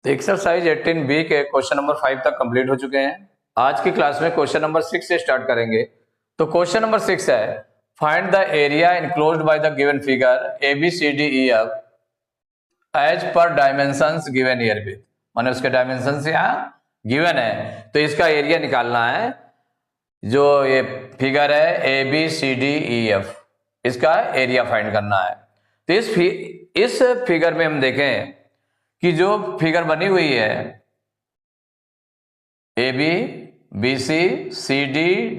तो exercise 18B के question number 5 तक कंप्लीट हो चुके हैं। आज की क्लास में क्वेश्चन नंबर 6 से स्टार्ट करेंगे। तो क्वेश्चन नंबर 6 है, find the area enclosed by the given figure ABCDEF as per dimensions given here with, माने उसके डायमेंशंस यहाँ गिवन है तो इसका एरिया निकालना है। जो ये फिगर है ABCDEF, इसका एरिया फाइंड करना है। तो इस फिगर में हम देखें कि जो फिगर बनी हुई है AB, BC, CD,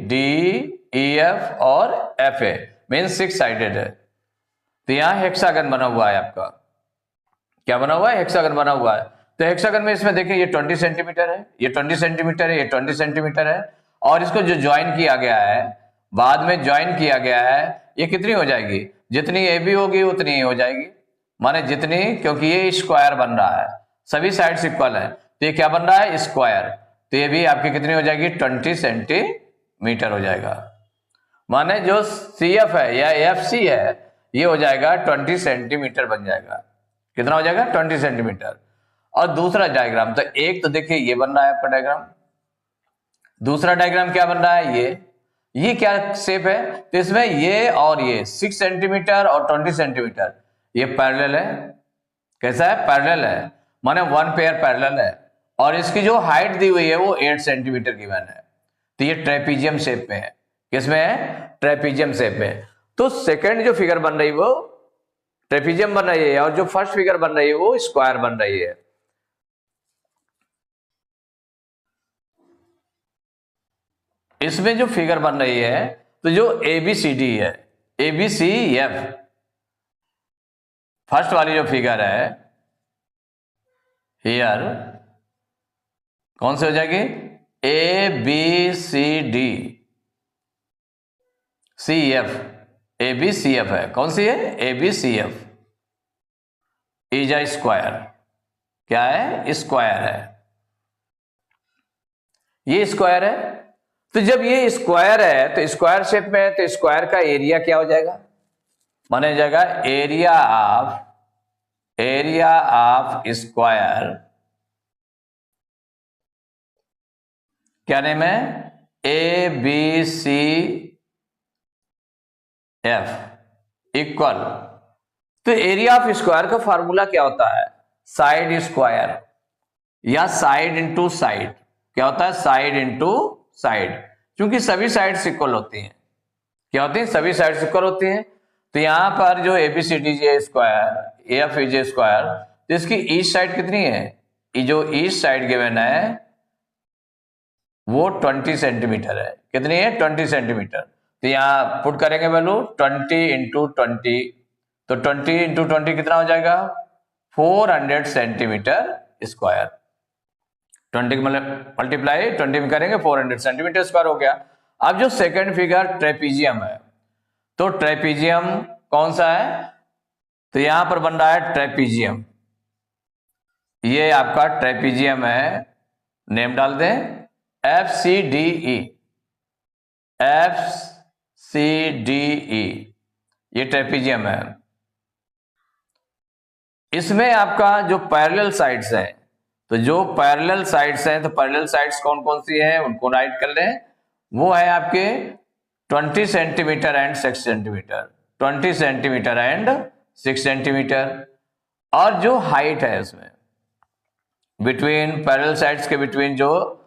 DE, EF और FA मीन 6 साइडेड है। तो यहां हेक्सागन बना हुआ है। आपका क्या बना हुआ है? हेक्सागन बना हुआ है। तो हेक्सागन में इसमें देखिए ये 20 सेंटीमीटर है, ये 20 सेंटीमीटर है, ये 20 सेंटीमीटर है और इसको जो ज्वाइन किया गया है, बाद में ज्वाइन किया गया है, ये कितनी हो जाएगी? जितनी AB होगी उतनी ही हो जाएगी, माने जितनी, क्योंकि ये स्क्वायर बन रहा है, सभी साइड्स इक्वल है तो ये क्या बन रहा है? स्क्वायर। तो ये भी आपकी कितनी हो जाएगी? 20 सेंटीमीटर हो जाएगा। माने जो CF है या FC है ये हो जाएगा 20 सेंटीमीटर बन जाएगा। कितना हो जाएगा? 20 सेंटीमीटर। और दूसरा डायग्राम, तो एक तो देखिए ये बन रहा है आपका डायग्राम, दूसरा डायग्राम क्या बन रहा है? ये क्या शेप है? तो इसमें ये और ये 6 सेंटीमीटर और 20 सेंटीमीटर ये पैरेलल है। कैसा है? पैरेलल है, माने वन पेयर पैरेलल है और इसकी जो हाइट दी हुई है वो 8 सेंटीमीटर गिवन है। तो ये ट्रेपीजियम शेप में है। किसमें है? ट्रेपीजियम शेप में। तो सेकंड जो फिगर बन रही है वो ट्रेपीजियम बन रही है और जो फर्स्ट फिगर बन रही है वो स्क्वायर बन रही है। इसमें जो फिगर बन रही है तो जो ABCD है, ABCF फर्स्ट वाली जो फिगर है हियर कौन से हो जाएगी? ABCD CF, ABCF है। कौन सी है? ABCF is a square. क्या है? स्क्वायर है। ये स्क्वायर है। तो जब ये स्क्वायर है तो स्क्वायर शेप में है तो स्क्वायर का एरिया क्या हो जाएगा? माना जाएगा एरिया ऑफ स्क्वायर, क्या नेम है? ABCF equal. तो एरिया ऑफ स्क्वायर का फार्मूला क्या होता है? साइड स्क्वायर या साइड इंटू साइड। क्या होता है? साइड इंटू साइड, क्योंकि सभी साइड्स इक्वल होती हैं। क्या होती हैं? सभी साइड्स इक्वल होती हैं। तो यहां पर जो ABCD square, AF is square, तो इसकी ईस्ट साइड कितनी है? ये जो ईस्ट साइड गिवन है वो 20 सेंटीमीटर है। कितनी है? 20 सेंटीमीटर। तो यहां पुट करेंगे वैल्यू 20 इंटू 20, तो 20 इंटू 20 कितना हो जाएगा? 400 सेंटीमीटर स्क्वायर। 20 मल्टीप्लाई 20 में करेंगे 400 सेंटीमीटर स्क्वायर हो गया। अब जो सेकंड फिगर ट्रेपीजियम है, तो ट्रेपीजियम कौन सा है? तो यहां पर बन रहा है ट्रेपीजियम। ये आपका ट्रेपीजियम है, नेम डाल दें FCDE, ये ट्रेपीजियम है। इसमें आपका जो पैरेलल साइड्स है, तो जो पैरेलल साइड्स हैं, तो पैरेलल साइड्स कौन कौन सी हैं उनको राइट कर लें। वो है आपके 20 centimetre and 6 centimetre, 20 centimetre and 6 centimetre. और जो हाइट है उसमें बिटवीन पैरेलल साइड्स के बिटवीन जो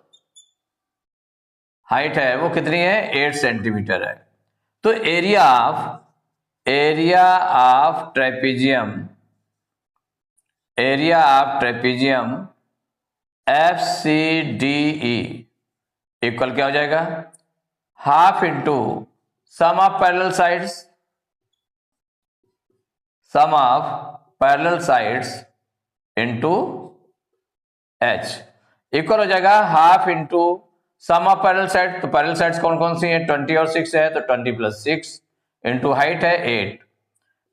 हाइट है वो कितनी है? 8 सेंटीमीटर है। तो area of trapezium FCDE equal क्या हो जाएगा? Half into sum of parallel sides into H equal हो जाएगा half into sum of parallel side. तो पैरेलल साइड्स कौन कौन सी हैं? 20 और 6 है, तो 20 प्लस 6 इंटू हाइट है 8,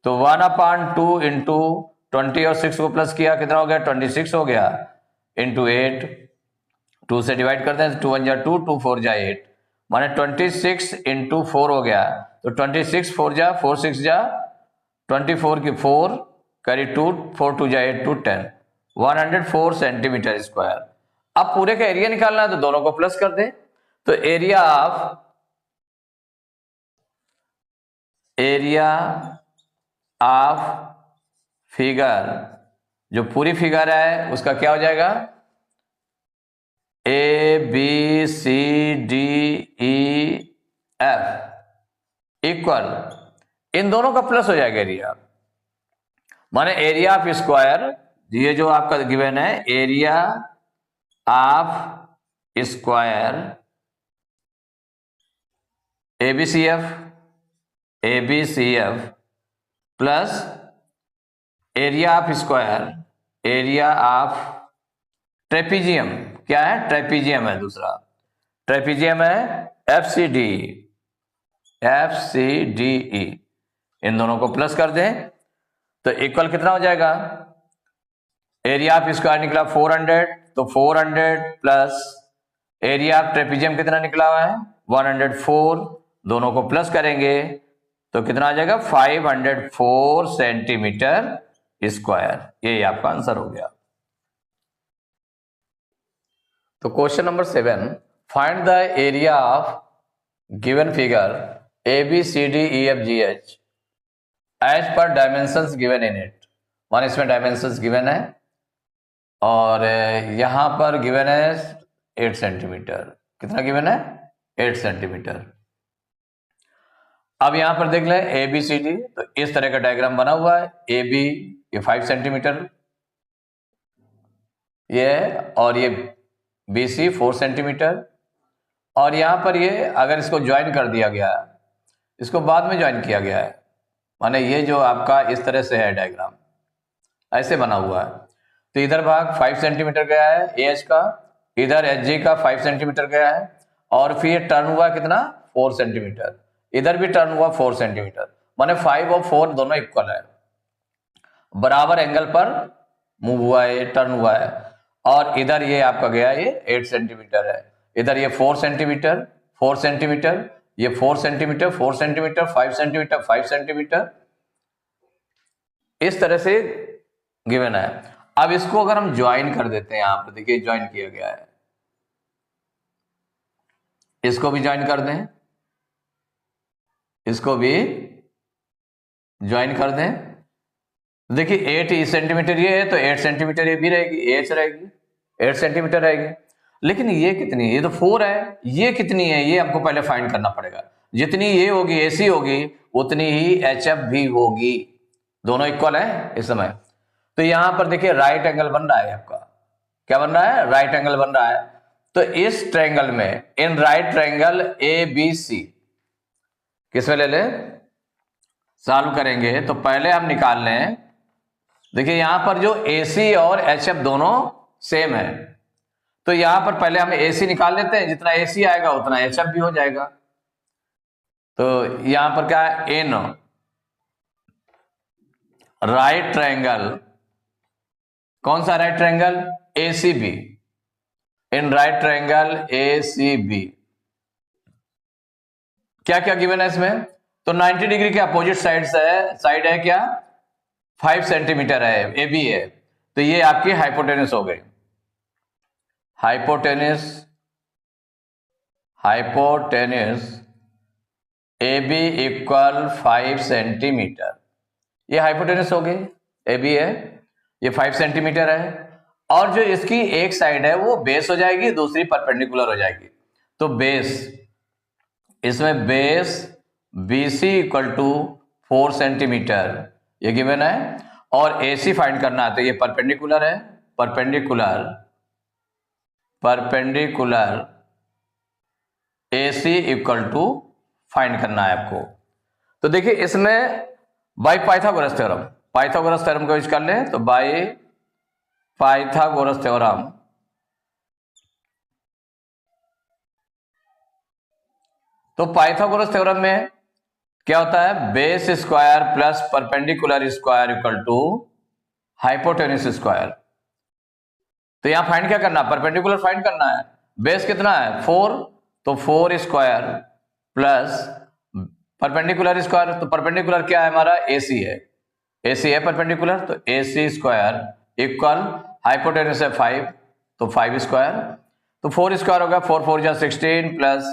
तो 1/2 इंटू 20 और 6 को प्लस किया, कितना हो गया? 26 हो गया, इंटू 8, 2 से डिवाइड करते हैं, 2 1 जा 2, 2 4 जा 8, माने 26 इंटू 4 हो गया। तो 26 4 जा 4 6 जा 24 की 4 कैरी 2, 4 2 जा 8 2 10, 104 सेंटीमीटर स्क्वायर। अब पूरे का एरिया निकालना है तो दोनों को प्लस कर दें, तो एरिया ऑफ फिगर, जो पूरी फिगर है उसका क्या हो जाएगा, ABCDEF इक्वल, इन दोनों का प्लस हो जाएगा एरिया, माने एरिया ऑफ स्क्वायर, ये जो आपका गिवन है area of square ABCF plus area of square, area of trapezium, क्या है, ट्रेपीजियम है, दूसरा ट्रेपीजियम है FCDE, इन दोनों को प्लस कर दें तो इक्वल कितना हो जाएगा, एरिया ऑफ स्क्वायर निकला 400, तो 400 प्लस एरिया ऑफ ट्रेपीजियम कितना निकला हुआ है 104, दोनों को प्लस करेंगे तो कितना आ जाएगा 504 सेंटीमीटर स्क्वायर। ये आपका आंसर हो गया। तो question number 7, find the area of given figure ABCDEFGH as per dimensions given in it. मान इसमें डायमेंशंस गिवन है और यहां पर गिवन है 8 सेंटीमीटर, कितना गिवन है 8 सेंटीमीटर। अब यहां पर देख लें ABCD, तो इस तरह का डायग्राम बना हुआ है, AB ये 5 सेंटीमीटर ये है, और ये BC 4 सेंटीमीटर, और यहां पर ये अगर इसको ज्वाइन कर दिया गया है, इसको बाद में ज्वाइन किया गया है, माने ये जो आपका इस तरह से है डायग्राम ऐसे बना हुआ है, तो इधर भाग 5 सेंटीमीटर गया है AH का, इधर HG का 5 सेंटीमीटर गया है, और फिर ये टर्न हुआ कितना 4 सेंटीमीटर, इधर भी टर्न हुआ 4 सेंटीमीटर, माने 5 और 4 दोनों इक्वल है, बराबर एंगल पर मूव हुआ है, टर्न हुआ है, और इधर ये आपका गया ये 8 सेंटीमीटर है, इधर ये 4 सेंटीमीटर 4 सेंटीमीटर, ये 4 सेंटीमीटर 4 सेंटीमीटर 5 सेंटीमीटर 5 सेंटीमीटर, इस तरह से गिवन है। अब इसको अगर हम ज्वाइन कर देते हैं, यहां पर देखिए ज्वाइन किया गया है, इसको भी ज्वाइन कर दें, इसको भी ज्वाइन कर दें, देखिए 8 सेंटीमीटर ये है तो 8 सेंटीमीटर ये भी रहेगी, एच रहेगी 8 सेंटीमीटर रहेगी, लेकिन ये कितनी है, ये तो 4 है, ये कितनी है ये हमको पहले फाइंड करना पड़ेगा, जितनी ये होगी AC होगी उतनी ही HF भी होगी, दोनों इक्वल है इस समय। तो यहां पर देखिए राइट एंगल बन रहा है आपका, क्या बन रहा है, राइट एंगल बन रहा है, तो इस ट्रायंगल में इन राइट ट्रायंगल ABC किसमें ले लें, सॉल्व करेंगे तो पहले हम निकाल लें, देखिए यहां पर जो AC और HF दोनों सेम है, तो यहां पर पहले हम AC निकाल लेते हैं, जितना AC आएगा उतना HF भी हो जाएगा, तो यहां पर क्या है इन राइट ट्रायंगल, कौन सा right triangle ACB, in right triangle ACB क्या क्या गिवन है इसमें, तो 90 डिग्री के अपोजिट साइड है क्या 5 सेंटीमीटर है AB है, तो ये आपकी हाइपोटेनस हो गई, हाइपोटेनस AB इक्वल 5 सेंटीमीटर, ये हाइपोटेनस हो गई, AB है ये 5 सेंटीमीटर है, और जो इसकी एक साइड है वो बेस हो जाएगी, दूसरी परपेंडिकुलर हो जाएगी, तो बेस, इसमें base BC equal to 4 centimetre ये गिवन है, और AC फाइंड करना है तो ये परपेंडिकुलर है, perpendicular AC equal to find करना है आपको। तो देखिए इसमें बाय पाइथागोरस थ्योरम को यूज कर लें, तो बाय पाइथागोरस थ्योरम, तो पाइथागोरस थ्योरम में क्या होता है, base square plus perpendicular square equal to hypotenuse square, तो यहां फाइंड क्या करना, परपेंडिकुलर फाइंड करना है, बेस कितना है 4, तो 4 स्क्वायर प्लस परपेंडिकुलर स्क्वायर, तो परपेंडिकुलर क्या है हमारा AC है, परपेंडिकुलर, तो AC स्क्वायर इक्वल हाइपोटेनस है 5, तो 5 स्क्वायर, तो 4 स्क्वायर होगा, 4 4 जा 16 प्लस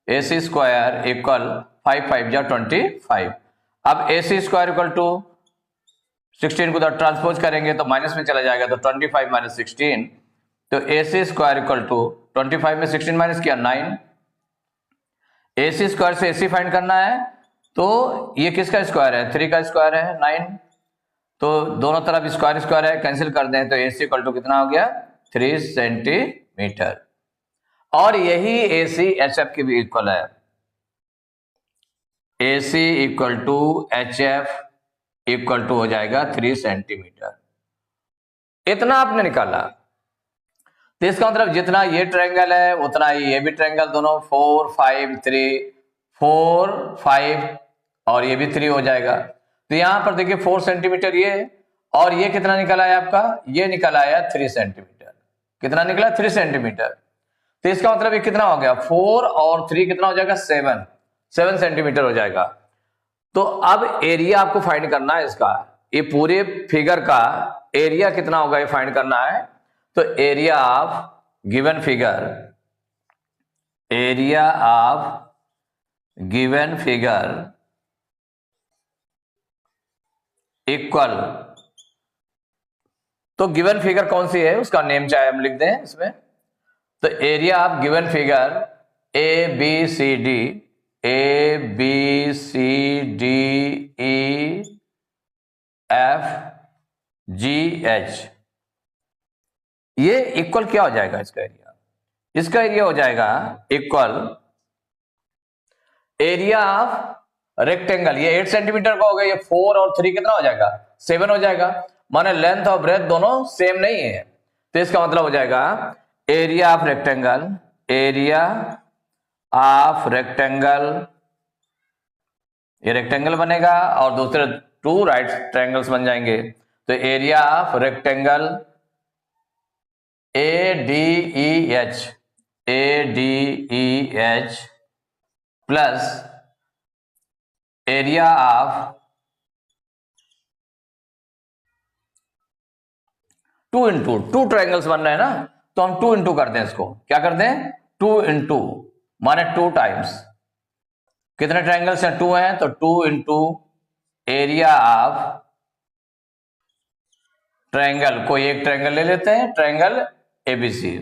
AC स्क्वायर इक्वल 5 5 जा 25। अब AC स्क्वायर इक्वल टू 16 को ट्रांसपोज करेंगे तो माइनस में चला जाएगा, तो 25 माइनस 16, तो AC स्क्वायर इक्वल टू 25 में 16 माइनस किया 9। AC स्क्वायर से AC फाइंड करना है, तो ये किसका स्क्वायर है, 3 का स्क्वायर है 9, तो दोनों तरफ स्क्वायर स्क्वायर है, कैंसिल कर दें तो AC इक्वल टू कितना हो गया 3 सेंटीमीटर। और यही AC HF की भी इक्वल है, AC equal to HF equal to हो जाएगा 3 सेंटीमीटर। इतना आपने निकाला, तो इसका मतलब जितना ये ट्रायंगल है उतना ही ये भी ट्रायंगल, दोनों 4 5 3, 4 5 और ये भी 3 हो जाएगा। तो यहां पर देखिए 4 सेंटीमीटर ये, और ये कितना निकला है आपका, ये निकला है 3 सेंटीमीटर। कितना निकला 3 सेंटीमीटर। तो इसका मतलब ये कितना हो गया 4 और 3 कितना हो जाएगा 7 सेंटीमीटर हो जाएगा। तो अब एरिया आपको फाइंड करना है इसका, ये पूरे फिगर का एरिया कितना होगा ये फाइंड करना है। तो area of given figure, area of given figure equal, तो गिवन फिगर कौन सी है उसका नेम चाहे हम लिख दें इसमें। तो area of given figure ABCD, ABCDEFGH, ये इक्वल क्या हो जाएगा इसका एरिया, इसका एरिया हो जाएगा इक्वल एरिया ऑफ रेक्टेंगल, ये 8 सेंटीमीटर का हो गया, ये 4 और 3 कितना हो जाएगा 7 हो जाएगा, माने लेंथ और ब्रेथ दोनों सेम नहीं है, तो इसका मतलब हो जाएगा area of rectangle, area of rectangle, ये रेक्टेंगल बनेगा और दूसरे 2 राइट ट्रायंगल्स बन जाएंगे। तो area of rectangle ADEH plus area of 2 into 2 triangles बन रहे हैं ना, तो हम 2 इंटू कर दें इसको, क्या कर दें 2 इंटू माने 2 टाइम्स, कितने ट्रायंगल्स हैं 2 हैं, तो 2 इंटू एरिया ऑफ ट्रायंगल, कोई एक ट्रायंगल ले लेते हैं, ट्रायंगल ABC,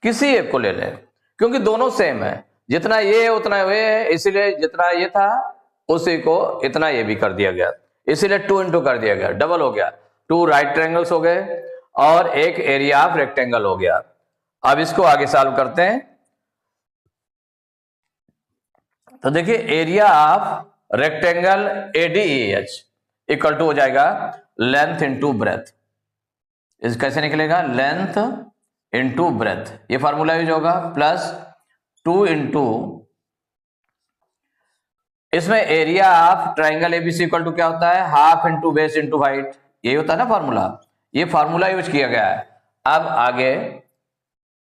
किसी एक को ले ले क्योंकि दोनों सेम है, जितना ये उतना ये है, इसीलिए जितना ये था उसी को इतना ये भी कर दिया गया, इसीलिए 2 इंटू कर दिया गया, डबल हो गया, 2 राइट ट्रायंगल्स हो गए और एक एरिया ऑफ रेक्टेंगल हो गया। अब इसको आगे सॉल्व करते हैं, तो देखिए area of rectangle ADEH equal to हो जाएगा लेंथ इंटू ब्रेथ, इस कैसे निकलेगा लेंथ इंटू ब्रेथ, ये फार्मूला यूज होगा, प्लस 2 इंटू इसमें area of triangle ABC equal to क्या होता है half into base into height, यही होता है ना फार्मूला, ये फार्मूला यूज किया गया है। अब आगे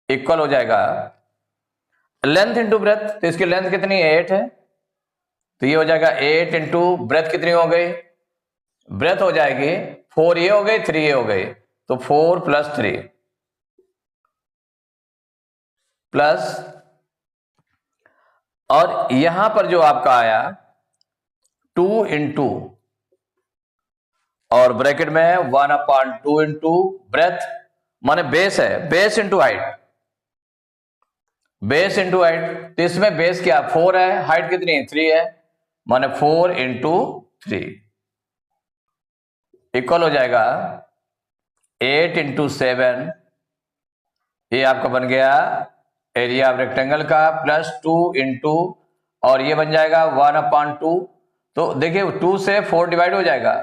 इक्वल हो जाएगा लेंथ इंटू ब्रेथ, तो इसकी लेंथ कितनी है 8 है, तो ये हो जाएगा 8 इंटू ब्रेथ कितनी हो गई, ब्रेथ हो जाएगी 4 ये हो गई 3 ये हो गई, तो 4 प्लस 3 प्लस, और यहां पर जो आपका आया 2 इंटू और ब्रैकेट में 1/2 इंटू ब्रेथ माने बेस है, base into height, base into height, तो इसमें बेस क्या 4 है, हाइट कितनी है 3 है, माने 4 इंटू 3 इक्वल हो जाएगा 8 इंटू 7, ये आपका बन गया एरिया ऑफ रेक्टेंगल का, प्लस 2 इंटू और ये बन जाएगा 1/2, तो देखिए 2 से 4 डिवाइड हो जाएगा,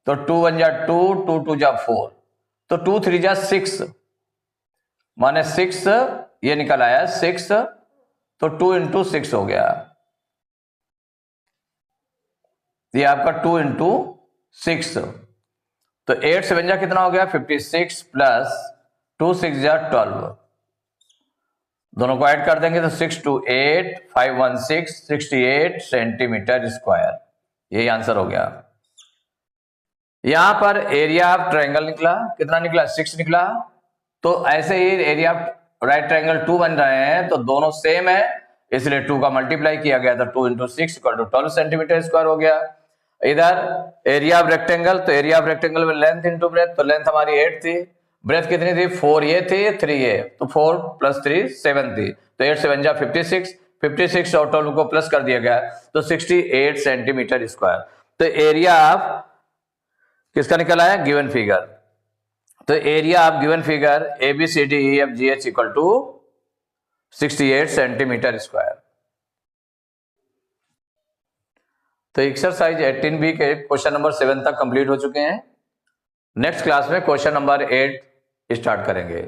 तो 2 1 जा 2, 2 2 जा 4, तो 2 3 जा 6 माने 6 ये निकल आया 6, तो 2 इंटू 6 हो गया, ये आपका 2 इंटू 6, तो 8 7 जा कितना हो गया 56 प्लस 2 6 जा 12, दोनों को ऐड कर देंगे तो 6 2 8 5 1 6 68 सेंटीमीटर स्क्वायर, यही आंसर हो गया। यहां पर एरिया ऑफ ट्रायंगल निकला, कितना निकला? 6 निकला। तो ऐसे ही एरिया राइट ट्रायंगल 2 बन रहे हैं, तो दोनों सेम है, इसलिए 2 का मल्टीप्लाई किया गया, तो 2 into 6 equal to 12 centimetre square हो गया। इधर एरिया ऑफ रेक्टेंगल, तो एरिया ऑफ रेक्टेंगल में लेंथ इंटू ब्रेथ, तो लेंथ हमारी 8 थी, ब्रेथ कितनी थी? 4 ये थी, 3 ये, तो 4 प्लस 3 7 थी, तो 8 7 जा 56, 56 और 12 को प्लस कर दिया गया, तो 68 सेंटीमीटर स्क्वायर। तो एरिया ऑफ किसका निकल आया? Given figure. तो area of given figure ABCDEFGH equal to 68 centimetre square. तो एक्सरसाइज 18B के क्वेश्चन नंबर 7 तक कंप्लीट हो चुके हैं। नेक्स्ट क्लास में क्वेश्चन नंबर 8 स्टार्ट करेंगे।